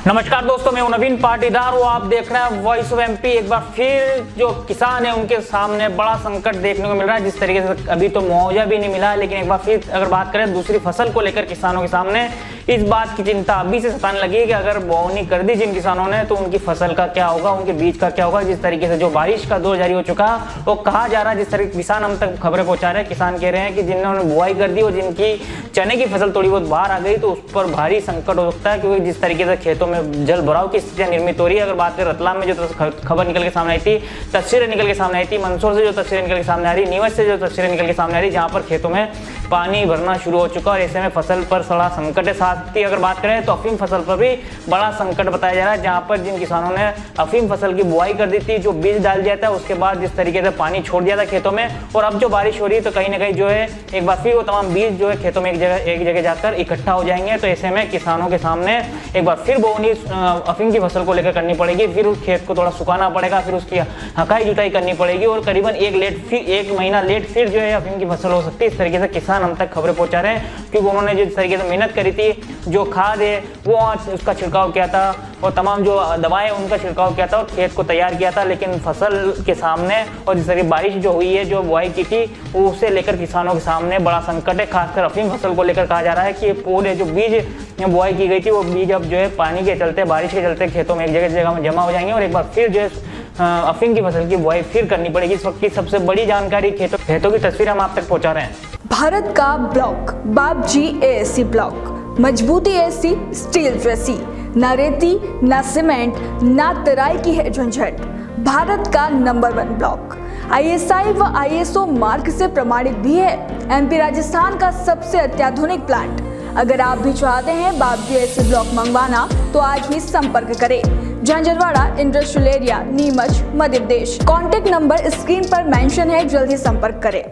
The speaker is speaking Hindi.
नमस्कार दोस्तों, मैं हूं नवीन पाटीदार हूं। आप देख रहे हैं वॉइस ऑफ एमपी। एक बार फिर जो किसान है उनके सामने बड़ा संकट देखने को मिल रहा है। जिस तरीके से अभी तो मुआवजा भी नहीं मिला है, लेकिन एक बार फिर अगर बात करें दूसरी फसल को लेकर किसानों के सामने इस बात की चिंता अभी से सताने लगी है कि अगर बोवनी कर दी जिन किसानों ने तो उनकी फसल का क्या होगा, उनके बीज का क्या होगा। जिस तरीके से जो बारिश का दौर जारी हो चुका है वो कहा जा रहा है, जिस तरीके किसान हम तक खबरें पहुंचा रहे हैं, किसान कह रहे हैं कि जिन्होंने बुआई कर दी और जिनकी चने की फसल थोड़ी बहुत बाहर आ गई तो उस पर भारी संकट हो सकता है, क्योंकि जिस तरीके से खेतों में जल भराव की स्थितियां निर्मित हो रही है। अगर बात करें रतलाम में जो खबर निकल के सामने आई थी, तस्वीरें निकल के सामने आई थी, मंदसौर से जो तस्वीरें निकल के सामने आ रही, नीमच से जो तस्वीरें निकल के सामने आ रही, जहां पर खेतों में पानी भरना शुरू हो चुका है और ऐसे में फसल पर बड़ा संकट है। साथ ही अगर बात करें तो अफीम फसल पर भी बड़ा संकट बताया जा रहा है, जहां पर जिन किसानों ने अफीम फसल की बुआई कर दी थी, जो बीज डाल दिया था, उसके बाद जिस तरीके से पानी छोड़ दिया था खेतों में, और अब जो बारिश हो रही है तो कहीं ना कहीं जो है एक बार फिर वो तमाम बीज जो है खेतों में एक जगह जाकर इकट्ठा हो जाएंगे। तो ऐसे में किसानों के सामने एक बार फिर बोवनी अफीम की फसल को लेकर करनी पड़ेगी, फिर उस खेत को थोड़ा सुखाना पड़ेगा, फिर उसकी हकाई जुताई करनी पड़ेगी और करीबन एक महीना लेट फिर जो है अफीम की फसल हो सकती है। इस तरीके से किसान हम तक खबरें पहुंचा रहे हैं, क्योंकि उन्होंने जिस तरीके से मेहनत करी थी, जो खाद है वो उसका छिड़काव किया था और तमाम जो दवाएं उनका छिड़काव किया था और खेत को तैयार किया था, लेकिन फसल के सामने और जिस तरीके बारिश जो हुई है, जो बुआई की थी, उसे लेकर किसानों के सामने बड़ा संकट है। खासकर अफीम फसल को लेकर कहा जा रहा है कि पूरे जो बीज बुआई की गई थी वो बीज अब जो है पानी के चलते, बारिश के चलते खेतों में एक जगह में जमा हो जाएंगे और एक बार फिर जो है अफीम की फसल की बुआई फिर करनी पड़ेगी। इस वक्त की सबसे बड़ी जानकारी खेतों की तस्वीर हम आप तक पहुंचा रहे हैं। भारत का ब्लॉक बापजी एएससी ब्लॉक, मजबूती एएससी स्टील जैसी, ना रेती ना सीमेंट ना तराई की है झंझट। भारत का नंबर 1 ब्लॉक आईएसआई व आईएसओ मार्क से प्रमाणित भी है। एमपी राजस्थान का सबसे अत्याधुनिक प्लांट। अगर आप भी चाहते हैं बापजी एएससी ब्लॉक मंगवाना तो आज ही संपर्क करें। Jhanjharwada industrial area, Neemuch, Madhya Pradesh. Contact number screen पर मेंशन है, जल्दी संपर्क करें।